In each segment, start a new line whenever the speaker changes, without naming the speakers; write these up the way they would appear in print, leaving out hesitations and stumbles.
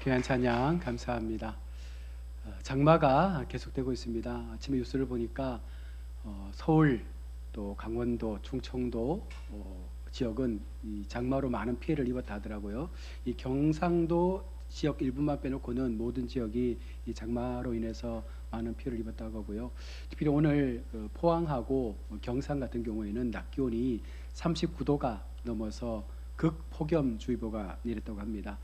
귀한 찬양 감사합니다. 장마가 계속되고 있습니다. 아침에 뉴스를 보니까 서울 또 강원도, 충청도 지역은 이 장마로 많은 피해를 입었다 하더라고요. 이 경상도 지역 일부만 빼놓고는 모든 지역이 이 장마로 인해서 많은 피해를 입었다고 하고요. 특히 오늘 포항하고 경산 같은 경우에는 낮 기온이 39도가 넘어서 극폭염주의보가 내렸다고 합니다.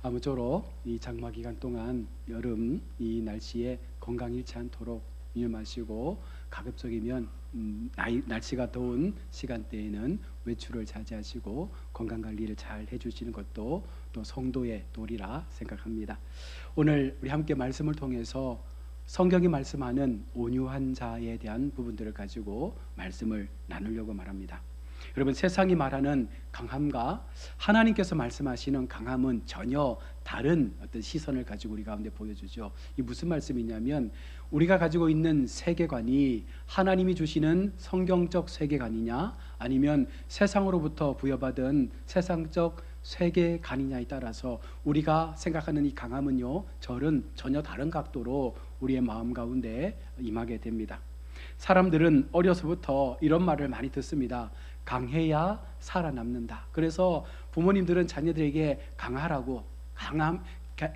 아무쪼록 이 장마 기간 동안 여름 이 날씨에 건강 잃지 않도록 유념하시고, 가급적이면 날씨가 더운 시간대에는 외출을 자제하시고 건강 관리를 잘 해주시는 것도 또 성도의 도리라 생각합니다. 오늘 우리 함께 말씀을 통해서 성경이 말씀하는 온유한 자에 대한 부분들을 가지고 말씀을 나누려고 말합니다. 여러분, 세상이 말하는 강함과 하나님께서 말씀하시는 강함은 전혀 다른 어떤 시선을 가지고 우리 가운데 보여주죠. 이 무슨 말씀이냐면, 우리가 가지고 있는 세계관이 하나님이 주시는 성경적 세계관이냐, 아니면 세상으로부터 부여받은 세상적 세계관이냐에 따라서 우리가 생각하는 이 강함은요, 전혀 다른 각도로 우리의 마음 가운데 임하게 됩니다. 사람들은 어려서부터 이런 말을 많이 듣습니다. 강해야 살아남는다. 그래서 부모님들은 자녀들에게 강하라고,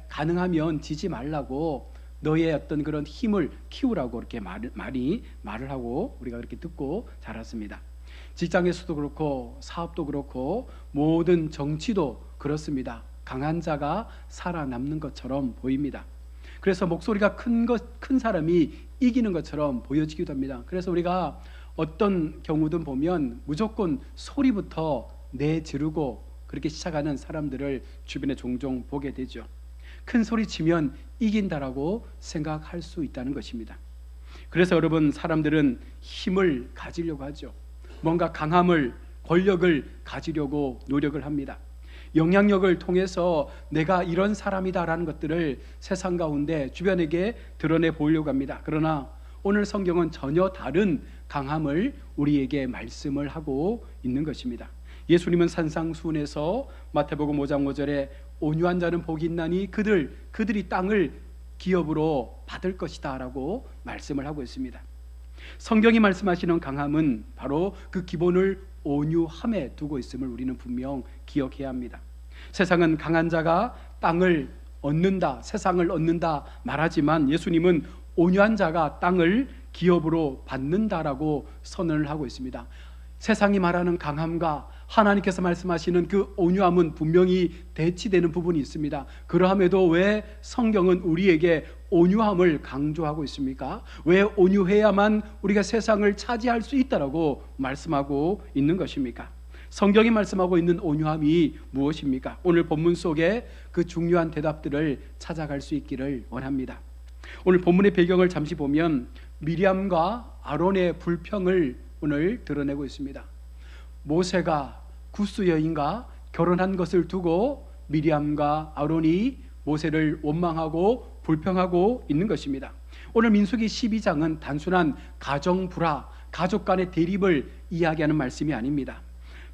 가능하면 지지 말라고, 너의 어떤 그런 힘을 키우라고 이렇게 말을 하고 우리가 그렇게 듣고 자랐습니다. 직장에서도 그렇고 사업도 그렇고 모든 정치도 그렇습니다. 강한 자가 살아남는 것처럼 보입니다. 그래서 목소리가 큰 사람이 이기는 것처럼 보여지기도 합니다. 그래서 우리가 어떤 경우든 보면 무조건 소리부터 내지르고 그렇게 시작하는 사람들을 주변에 종종 보게 되죠. 큰 소리 치면 이긴다라고 생각할 수 있다는 것입니다. 그래서 여러분, 사람들은 힘을 가지려고 하죠. 뭔가 강함을, 권력을 가지려고 노력을 합니다. 영향력을 통해서 내가 이런 사람이다라는 것들을 세상 가운데 주변에게 드러내 보이려고 합니다. 그러나 오늘 성경은 전혀 다른 강함을 우리에게 말씀을 하고 있는 것입니다. 예수님은 산상수훈에서 마태복음 5장 5절에 온유한 자는 복이 있나니 그들이 땅을 기업으로 받을 것이다 라고 말씀을 하고 있습니다. 성경이 말씀하시는 강함은 바로 그 기본을 온유함에 두고 있음을 우리는 분명 기억해야 합니다. 세상은 강한 자가 땅을 얻는다, 세상을 얻는다 말하지만 예수님은 온유한 자가 땅을 기업으로 받는다라고 선언을 하고 있습니다. 세상이 말하는 강함과 하나님께서 말씀하시는 그 온유함은 분명히 대치되는 부분이 있습니다. 그러함에도 왜 성경은 우리에게 온유함을 강조하고 있습니까? 왜 온유해야만 우리가 세상을 차지할 수 있다라고 말씀하고 있는 것입니까? 성경이 말씀하고 있는 온유함이 무엇입니까? 오늘 본문 속에 그 중요한 대답들을 찾아갈 수 있기를 원합니다. 오늘 본문의 배경을 잠시 보면 미리암과 아론의 불평을 오늘 드러내고 있습니다. 모세가 구스 여인과 결혼한 것을 두고 미리암과 아론이 모세를 원망하고 불평하고 있는 것입니다. 오늘 민수기 12장은 단순한 가정 불화, 가족 간의 대립을 이야기하는 말씀이 아닙니다.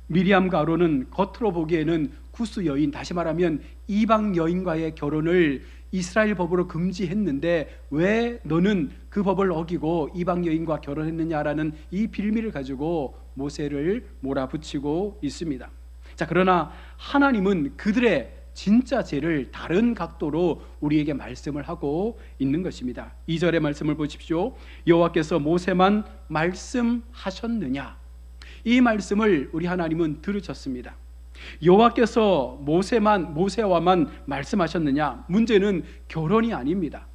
미리암과 아론은 겉으로 보기에는 구스 여인, 다시 말하면 이방 여인과의 결혼을 이스라엘 법으로 금지했는데 왜 너는 그 법을 어기고 이방 여인과 결혼했느냐라는 이 빌미를 가지고 모세를 몰아붙이고 있습니다. 자, 그러나 하나님은 그들의 진짜 죄를 다른 각도로 우리에게 말씀을 하고 있는 것입니다. 2절의 말씀을 보십시오. 여호와께서 모세만 말씀하셨느냐? 이 말씀을 우리 하나님은 들으셨습니다. 여호와께서 모세와만 말씀하셨느냐? 문제는 결혼이 아닙니다.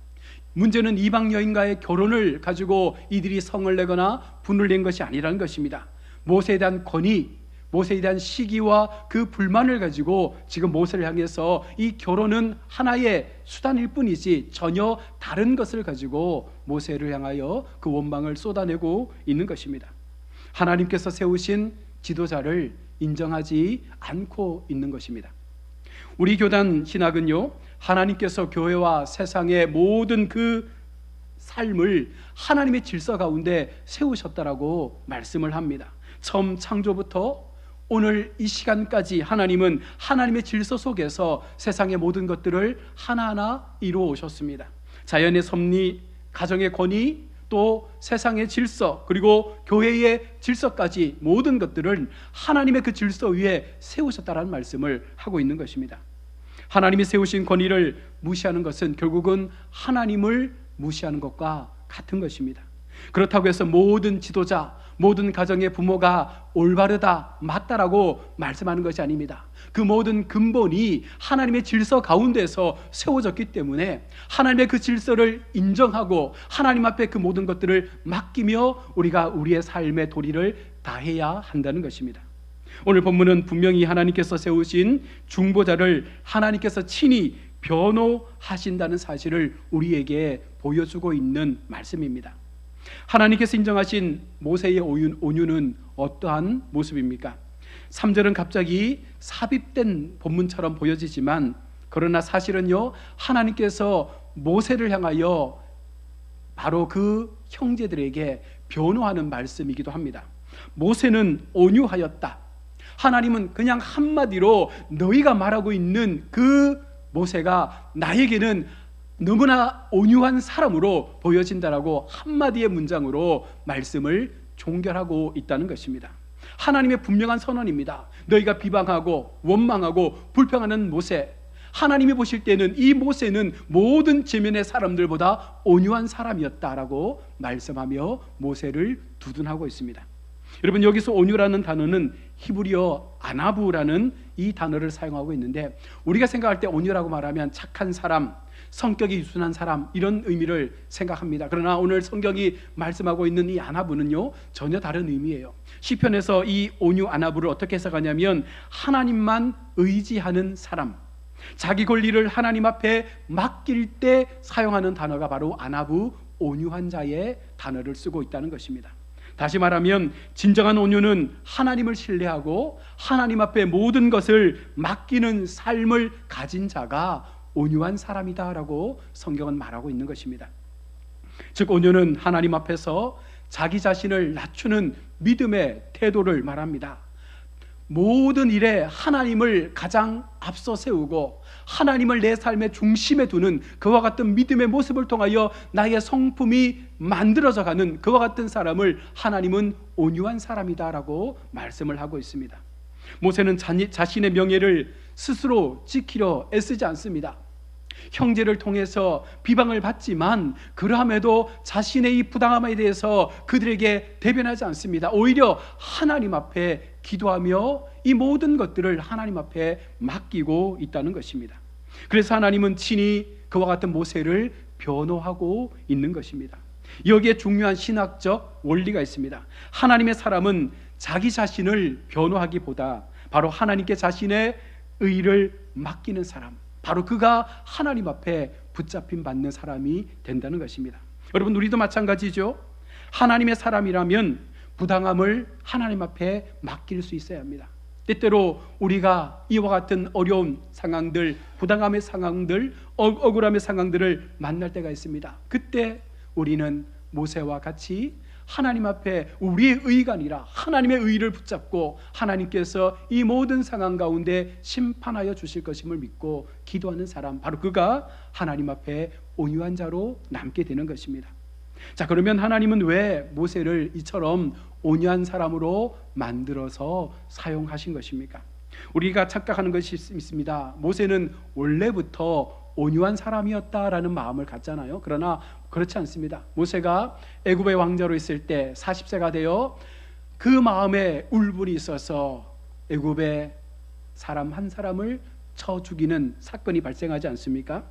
문제는 이방 여인과의 결혼을 가지고 이들이 성을 내거나 분을 낸 것이 아니라는 것입니다. 모세에 대한 권위, 모세에 대한 시기와 그 불만을 가지고 지금 모세를 향해서 이 결혼은 하나의 수단일 뿐이지 전혀 다른 것을 가지고 모세를 향하여 그 원망을 쏟아내고 있는 것입니다. 하나님께서 세우신 지도자를 인정하지 않고 있는 것입니다. 우리 교단 신학은요, 하나님께서 교회와 세상의 모든 그 삶을 하나님의 질서 가운데 세우셨다라고 말씀을 합니다. 처음 창조부터 오늘 이 시간까지 하나님은 하나님의 질서 속에서 세상의 모든 것들을 하나하나 이루어 오셨습니다. 자연의 섭리, 가정의 권위, 또 세상의 질서, 그리고 교회의 질서까지 모든 것들을 하나님의 그 질서 위에 세우셨다라는 말씀을 하고 있는 것입니다. 하나님이 세우신 권위를 무시하는 것은 결국은 하나님을 무시하는 것과 같은 것입니다. 그렇다고 해서 모든 지도자, 모든 가정의 부모가 올바르다, 맞다라고 말씀하는 것이 아닙니다. 그 모든 근본이 하나님의 질서 가운데서 세워졌기 때문에 하나님의 그 질서를 인정하고 하나님 앞에 그 모든 것들을 맡기며 우리가 우리의 삶의 도리를 다해야 한다는 것입니다. 오늘 본문은 분명히 하나님께서 세우신 중보자를 하나님께서 친히 변호하신다는 사실을 우리에게 보여주고 있는 말씀입니다. 하나님께서 인정하신 모세의 온유는 어떠한 모습입니까? 3절은 갑자기 삽입된 본문처럼 보여지지만 그러나 사실은요, 하나님께서 모세를 향하여 바로 그 형제들에게 변호하는 말씀이기도 합니다. 모세는 온유하였다. 하나님은 그냥 한마디로 너희가 말하고 있는 그 모세가 나에게는 너무나 온유한 사람으로 보여진다라고 한마디의 문장으로 말씀을 종결하고 있다는 것입니다. 하나님의 분명한 선언입니다. 너희가 비방하고 원망하고 불평하는 모세, 하나님이 보실 때는 이 모세는 모든 지면의 사람들보다 온유한 사람이었다라고 말씀하며 모세를 두둔하고 있습니다. 여러분, 여기서 온유라는 단어는 히브리어 아나부라는 이 단어를 사용하고 있는데, 우리가 생각할 때 온유라고 말하면 착한 사람, 성격이 유순한 사람, 이런 의미를 생각합니다. 그러나 오늘 성경이 말씀하고 있는 이 아나부는요, 전혀 다른 의미예요. 시편에서 이 온유 아나부를 어떻게 해석하냐면 하나님만 의지하는 사람, 자기 권리를 하나님 앞에 맡길 때 사용하는 단어가 바로 아나부, 온유한 자의 단어를 쓰고 있다는 것입니다. 다시 말하면 진정한 온유는 하나님을 신뢰하고 하나님 앞에 모든 것을 맡기는 삶을 가진 자가 온유한 사람이다라고 성경은 말하고 있는 것입니다. 즉, 온유는 하나님 앞에서 자기 자신을 낮추는 믿음의 태도를 말합니다. 모든 일에 하나님을 가장 앞서 세우고 하나님을 내 삶의 중심에 두는 그와 같은 믿음의 모습을 통하여 나의 성품이 만들어져 가는 그와 같은 사람을 하나님은 온유한 사람이다라고 말씀을 하고 있습니다. 모세는 자신의 명예를 스스로 지키려 애쓰지 않습니다. 형제를 통해서 비방을 받지만 그러함에도 자신의 이 부당함에 대해서 그들에게 대변하지 않습니다. 오히려 하나님 앞에 기도하며 이 모든 것들을 하나님 앞에 맡기고 있다는 것입니다. 그래서 하나님은 친히 그와 같은 모세를 변호하고 있는 것입니다. 여기에 중요한 신학적 원리가 있습니다. 하나님의 사람은 자기 자신을 변호하기보다 바로 하나님께 자신의 의를 맡기는 사람, 바로 그가 하나님 앞에 붙잡힘 받는 사람이 된다는 것입니다. 여러분, 우리도 마찬가지죠. 하나님의 사람이라면 부당함을 하나님 앞에 맡길 수 있어야 합니다. 때때로 우리가 이와 같은 어려운 상황들, 부당함의 상황들, 억울함의 상황들을 만날 때가 있습니다. 그때 우리는 모세와 같이 하나님 앞에 우리의 의가 아니라 하나님의 의를 붙잡고 하나님께서 이 모든 상황 가운데 심판하여 주실 것임을 믿고 기도하는 사람, 바로 그가 하나님 앞에 온유한 자로 남게 되는 것입니다. 자, 그러면 하나님은 왜 모세를 이처럼 온유한 사람으로 만들어서 사용하신 것입니까? 우리가 착각하는 것이 있습니다. 모세는 원래부터 온유한 사람이었다라는 마음을 갖잖아요. 그러나 그렇지 않습니다. 모세가 애굽의 왕자로 있을 때 40세가 되어 그 마음에 울분이 있어서 애굽의 사람 한 사람을 쳐 죽이는 사건이 발생하지 않습니까?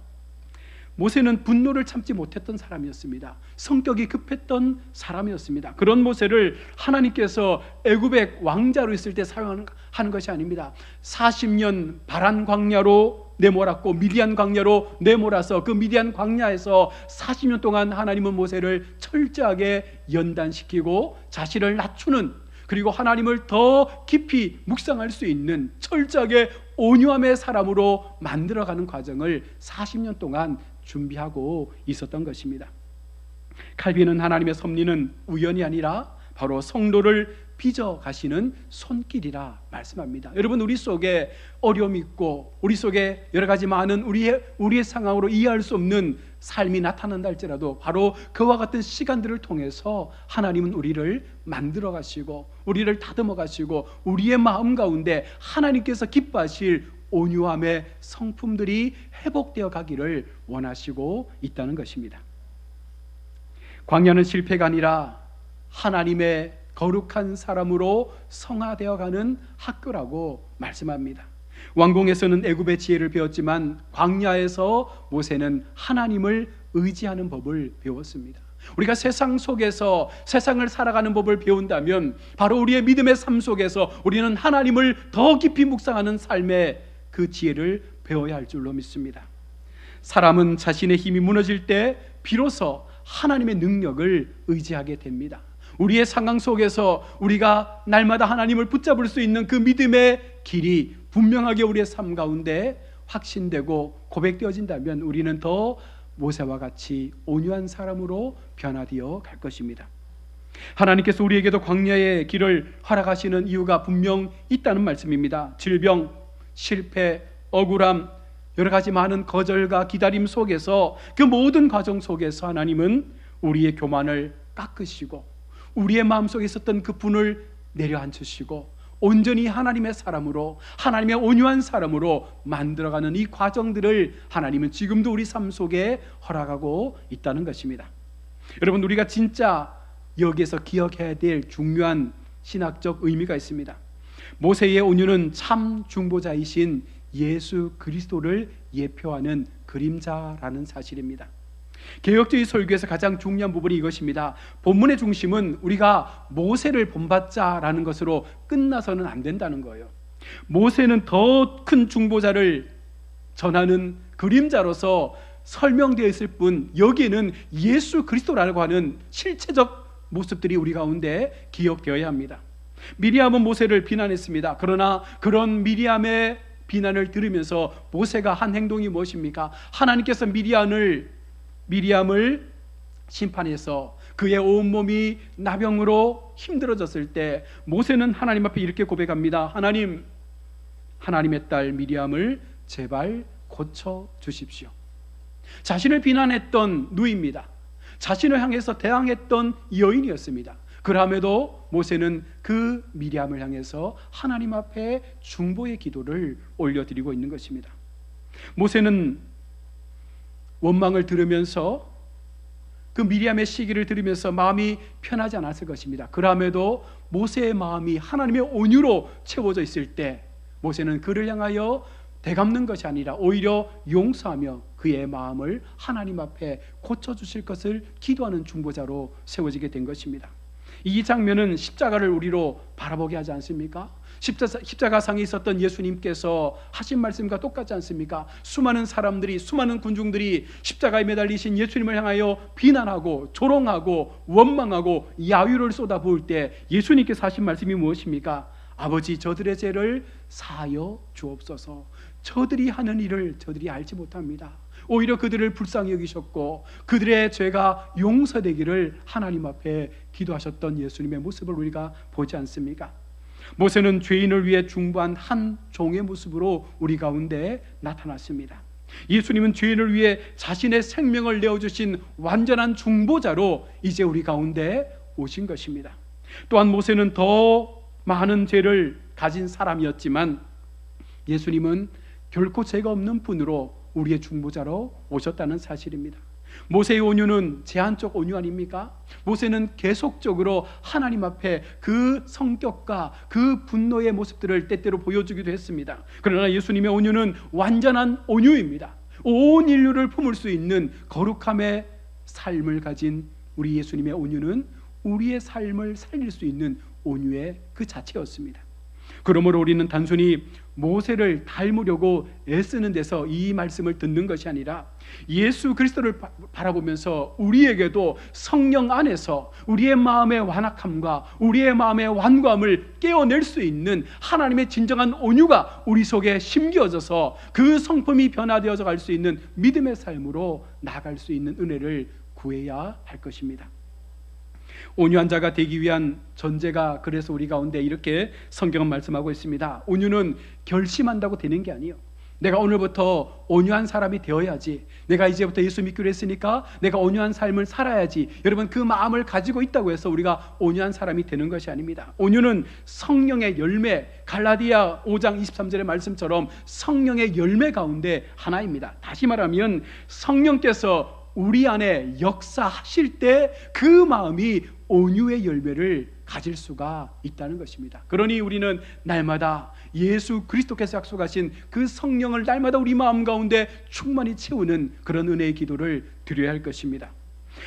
모세는 분노를 참지 못했던 사람이었습니다. 성격이 급했던 사람이었습니다. 그런 모세를 하나님께서 애굽의 왕자로 있을 때 사용하는 것이 아닙니다. 40년 바란 광야로 내몰았고 미디안 광야로 내몰아서 그 미디안 광야에서 40년 동안 하나님은 모세를 철저하게 연단시키고 자신을 낮추는, 그리고 하나님을 더 깊이 묵상할 수 있는 철저하게 온유함의 사람으로 만들어가는 과정을 40년 동안 준비하고 있었던 것입니다. 칼빈은 하나님의 섭리는 우연이 아니라 바로 성도를 빚어 가시는 손길이라 말씀합니다. 여러분, 우리 속에 어려움이 있고 우리 속에 여러 가지 많은 우리의 상황으로 이해할 수 없는 삶이 나타난다 할지라도 바로 그와 같은 시간들을 통해서 하나님은 우리를 만들어 가시고 우리를 다듬어 가시고 우리의 마음 가운데 하나님께서 기뻐하실 온유함의 성품들이 회복되어 가기를 원하시고 있다는 것입니다. 광야는 실패가 아니라 하나님의 거룩한 사람으로 성화되어가는 학교라고 말씀합니다. 왕궁에서는 애굽의 지혜를 배웠지만 광야에서 모세는 하나님을 의지하는 법을 배웠습니다. 우리가 세상 속에서 세상을 살아가는 법을 배운다면 바로 우리의 믿음의 삶 속에서 우리는 하나님을 더 깊이 묵상하는 삶의 그 지혜를 배워야 할 줄로 믿습니다. 사람은 자신의 힘이 무너질 때 비로소 하나님의 능력을 의지하게 됩니다. 우리의 상황 속에서 우리가 날마다 하나님을 붙잡을 수 있는 그 믿음의 길이 분명하게 우리의 삶 가운데 확신되고 고백되어진다면 우리는 더 모세와 같이 온유한 사람으로 변화되어 갈 것입니다. 하나님께서 우리에게도 광야의 길을 허락하시는 이유가 분명 있다는 말씀입니다. 질병, 실패, 억울함, 여러 가지 많은 거절과 기다림 속에서 그 모든 과정 속에서 하나님은 우리의 교만을 깎으시고 우리의 마음속에 있었던 그 분을 내려앉히시고 온전히 하나님의 사람으로, 하나님의 온유한 사람으로 만들어가는 이 과정들을 하나님은 지금도 우리 삶 속에 허락하고 있다는 것입니다. 여러분, 우리가 진짜 여기에서 기억해야 될 중요한 신학적 의미가 있습니다. 모세의 온유는 참 중보자이신 예수 그리스도를 예표하는 그림자라는 사실입니다. 개혁주의 설교에서 가장 중요한 부분이 이것입니다. 본문의 중심은 우리가 모세를 본받자라는 것으로 끝나서는 안 된다는 거예요. 모세는 더 큰 중보자를 전하는 그림자로서 설명되어 있을 뿐 여기에는 예수 그리스도라고 하는 실체적 모습들이 우리 가운데 기억되어야 합니다. 미리암은 모세를 비난했습니다. 그러나 그런 미리암의 비난을 들으면서 모세가 한 행동이 무엇입니까? 하나님께서 미리암을 심판해서 그의 온몸이 나병으로 힘들어졌을 때 모세는 하나님 앞에 이렇게 고백합니다. 하나님, 하나님의 딸 미리암을 제발 고쳐 주십시오. 자신을 비난했던 누이입니다. 자신을 향해서 대항했던 여인이었습니다. 그럼에도 모세는 그 미리암을 향해서 하나님 앞에 중보의 기도를 올려드리고 있는 것입니다. 모세는 원망을 들으면서 그 미리암의 시기를 들으면서 마음이 편하지 않았을 것입니다. 그럼에도 모세의 마음이 하나님의 온유로 채워져 있을 때 모세는 그를 향하여 되갚는 것이 아니라 오히려 용서하며 그의 마음을 하나님 앞에 고쳐주실 것을 기도하는 중보자로 세워지게 된 것입니다. 이 장면은 십자가를 우리로 바라보게 하지 않습니까? 십자가상에 있었던 예수님께서 하신 말씀과 똑같지 않습니까? 수많은 사람들이, 수많은 군중들이 십자가에 매달리신 예수님을 향하여 비난하고 조롱하고 원망하고 야유를 쏟아부을 때 예수님께서 하신 말씀이 무엇입니까? 아버지, 저들의 죄를 사하여 주옵소서. 저들이 하는 일을 저들이 알지 못합니다. 오히려 그들을 불쌍히 여기셨고 그들의 죄가 용서되기를 하나님 앞에 기도하셨던 예수님의 모습을 우리가 보지 않습니까? 모세는 죄인을 위해 중보한 한 종의 모습으로 우리 가운데 나타났습니다. 예수님은 죄인을 위해 자신의 생명을 내어주신 완전한 중보자로 이제 우리 가운데 오신 것입니다. 또한 모세는 더 많은 죄를 가진 사람이었지만 예수님은 결코 죄가 없는 분으로 우리의 중보자로 오셨다는 사실입니다. 모세의 온유는 제한적 온유 아닙니까? 모세는 계속적으로 하나님 앞에 그 성격과 그 분노의 모습들을 때때로 보여주기도 했습니다. 그러나 예수님의 온유는 완전한 온유입니다. 온 인류를 품을 수 있는 거룩함의 삶을 가진 우리 예수님의 온유는 우리의 삶을 살릴 수 있는 온유의 그 자체였습니다. 그러므로 우리는 단순히 모세를 닮으려고 애쓰는 데서 이 말씀을 듣는 것이 아니라 예수 그리스도를 바라보면서 우리에게도 성령 안에서 우리의 마음의 완악함과 우리의 마음의 완고함을 깨어낼 수 있는 하나님의 진정한 온유가 우리 속에 심겨져서 그 성품이 변화되어져 갈 수 있는 믿음의 삶으로 나아갈 수 있는 은혜를 구해야 할 것입니다. 온유한 자가 되기 위한 전제가 그래서 우리 가운데 이렇게 성경은 말씀하고 있습니다. 온유는 결심한다고 되는 게 아니에요. 내가 오늘부터 온유한 사람이 되어야지, 내가 이제부터 예수 믿기로 했으니까 내가 온유한 삶을 살아야지, 여러분 그 마음을 가지고 있다고 해서 우리가 온유한 사람이 되는 것이 아닙니다. 온유는 성령의 열매, 갈라디아 5장 23절의 말씀처럼 성령의 열매 가운데 하나입니다. 다시 말하면 성령께서 우리 안에 역사하실 때 그 마음이 온유의 열매를 가질 수가 있다는 것입니다. 그러니 우리는 날마다 예수 그리스도께서 약속하신 그 성령을 날마다 우리 마음 가운데 충만히 채우는 그런 은혜의 기도를 드려야 할 것입니다.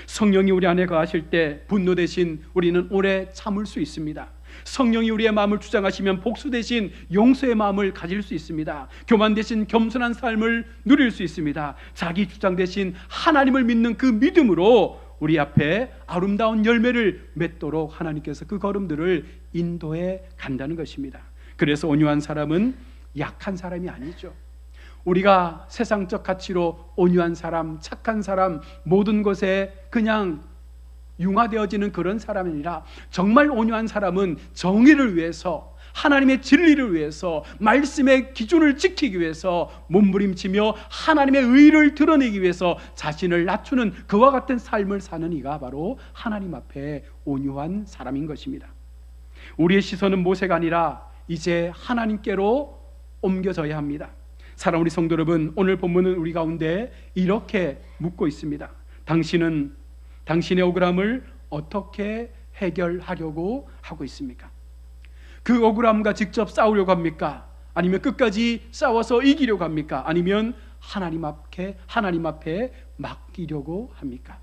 성령이 우리 안에 거하실 때 분노 대신 우리는 오래 참을 수 있습니다. 성령이 우리의 마음을 주장하시면 복수 대신 용서의 마음을 가질 수 있습니다. 교만 대신 겸손한 삶을 누릴 수 있습니다. 자기 주장 대신 하나님을 믿는 그 믿음으로 우리 앞에 아름다운 열매를 맺도록 하나님께서 그 걸음들을 인도해 간다는 것입니다. 그래서 온유한 사람은 약한 사람이 아니죠. 우리가 세상적 가치로 온유한 사람, 착한 사람, 모든 것에 그냥 융화되어지는 그런 사람이 아니라 정말 온유한 사람은 정의를 위해서, 하나님의 진리를 위해서, 말씀의 기준을 지키기 위해서 몸부림치며 하나님의 의를 드러내기 위해서 자신을 낮추는 그와 같은 삶을 사는 이가 바로 하나님 앞에 온유한 사람인 것입니다. 우리의 시선은 모세가 아니라 이제 하나님께로 옮겨져야 합니다. 사랑하는 우리 성도 여러분, 오늘 본문은 우리 가운데 이렇게 묻고 있습니다. 당신은 당신의 억울함을 어떻게 해결하려고 하고 있습니까? 그 억울함과 직접 싸우려고 합니까? 아니면 끝까지 싸워서 이기려고 합니까? 아니면 하나님 앞에 맡기려고 합니까?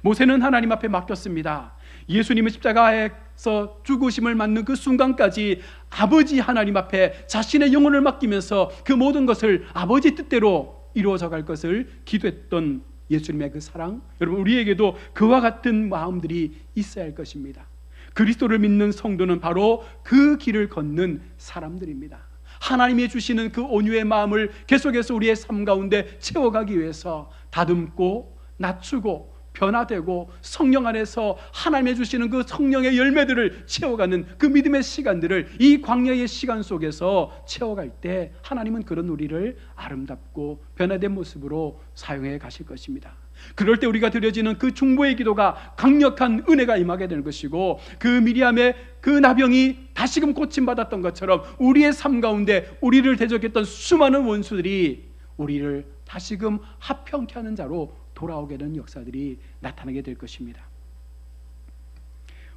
모세는 하나님 앞에 맡겼습니다. 예수님은 십자가에서 죽으심을 맞는 그 순간까지 아버지 하나님 앞에 자신의 영혼을 맡기면서 그 모든 것을 아버지 뜻대로 이루어져 갈 것을 기도했던 예수님의 그 사랑, 여러분 우리에게도 그와 같은 마음들이 있어야 할 것입니다. 그리스도를 믿는 성도는 바로 그 길을 걷는 사람들입니다. 하나님이 주시는 그 온유의 마음을 계속해서 우리의 삶 가운데 채워가기 위해서 다듬고 낮추고 변화되고 성령 안에서 하나님이 주시는 그 성령의 열매들을 채워가는 그 믿음의 시간들을 이 광야의 시간 속에서 채워갈 때 하나님은 그런 우리를 아름답고 변화된 모습으로 사용해 가실 것입니다. 그럴 때 우리가 드려지는 그 중보의 기도가 강력한 은혜가 임하게 되는 것이고, 그 미리암의 그 나병이 다시금 고침받았던 것처럼 우리의 삶 가운데 우리를 대적했던 수많은 원수들이 우리를 다시금 합평케 하는 자로 돌아오게 되는 역사들이 나타나게 될 것입니다.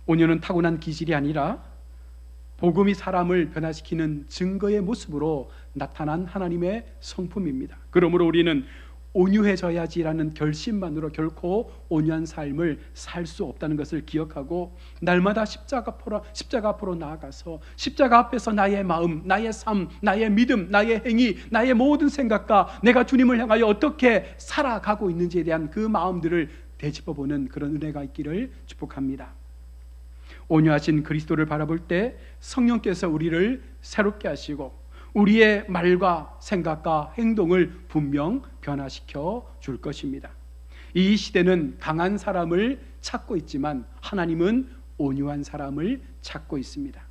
온유는 타고난 기질이 아니라 복음이 사람을 변화시키는 증거의 모습으로 나타난 하나님의 성품입니다. 그러므로 우리는 온유해져야지라는 결심만으로 결코 온유한 삶을 살 수 없다는 것을 기억하고, 날마다 십자가 앞으로 나아가서 십자가 앞에서 나의 마음, 나의 삶, 나의 믿음, 나의 행위, 나의 모든 생각과 내가 주님을 향하여 어떻게 살아가고 있는지에 대한 그 마음들을 되짚어보는 그런 은혜가 있기를 축복합니다. 온유하신 그리스도를 바라볼 때 성령께서 우리를 새롭게 하시고 우리의 말과 생각과 행동을 분명 변화시켜 줄 것입니다. 이 시대는 강한 사람을 찾고 있지만 하나님은 온유한 사람을 찾고 있습니다.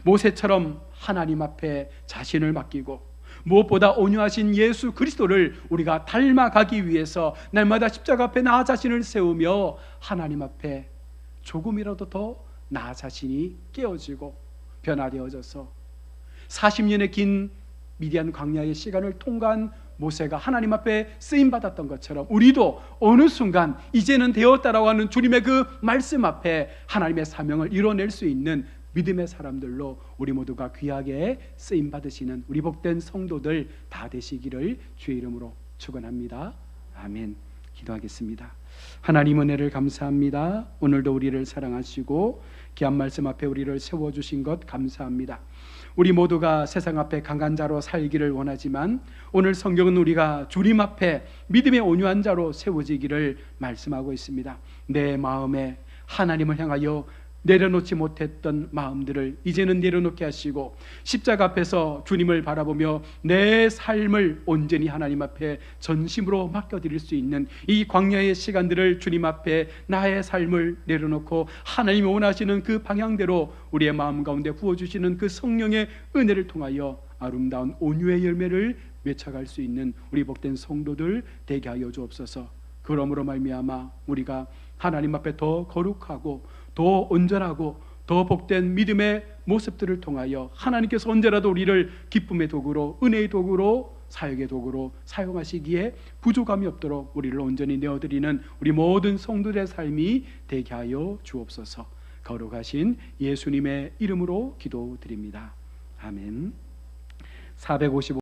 모세처럼 하나님 앞에 자신을 맡기고 무엇보다 온유하신 예수 그리스도를 우리가 닮아가기 위해서 날마다 십자가 앞에 나 자신을 세우며 하나님 앞에 조금이라도 더 나 자신이 깨어지고 변화되어져서 40년의 긴 미디안 광야의 시간을 통과한 모세가 하나님 앞에 쓰임받았던 것처럼 우리도 어느 순간 이제는 되었다라고 하는 주님의 그 말씀 앞에 하나님의 사명을 이뤄낼 수 있는 믿음의 사람들로 우리 모두가 귀하게 쓰임받으시는 우리 복된 성도들 다 되시기를 주의 이름으로 축원합니다. 아멘. 기도하겠습니다. 하나님 은혜를 감사합니다. 오늘도 우리를 사랑하시고 귀한 말씀 앞에 우리를 세워주신 것 감사합니다. 우리 모두가 세상 앞에 강한 자로 살기를 원하지만 오늘 성경은 우리가 주님 앞에 믿음의 온유한 자로 세워지기를 말씀하고 있습니다. 내 마음에 하나님을 향하여 내려놓지 못했던 마음들을 이제는 내려놓게 하시고 십자가 앞에서 주님을 바라보며 내 삶을 온전히 하나님 앞에 전심으로 맡겨드릴 수 있는 이 광야의 시간들을 주님 앞에 나의 삶을 내려놓고 하나님이 원하시는 그 방향대로 우리의 마음 가운데 부어주시는 그 성령의 은혜를 통하여 아름다운 온유의 열매를 맺어갈 수 있는 우리 복된 성도들 되게 하여 주옵소서. 그러므로 말미암아 우리가 하나님 앞에 더 거룩하고 더 온전하고 더 복된 믿음의 모습들을 통하여 하나님께서 언제라도 우리를 기쁨의 도구로, 은혜의 도구로, 사역의 도구로 사용하시기에 부족함이 없도록 우리를 온전히 내어드리는 우리 모든 성도들의 삶이 되게 하여 주옵소서. 거룩하신 예수님의 이름으로 기도드립니다. 아멘. 455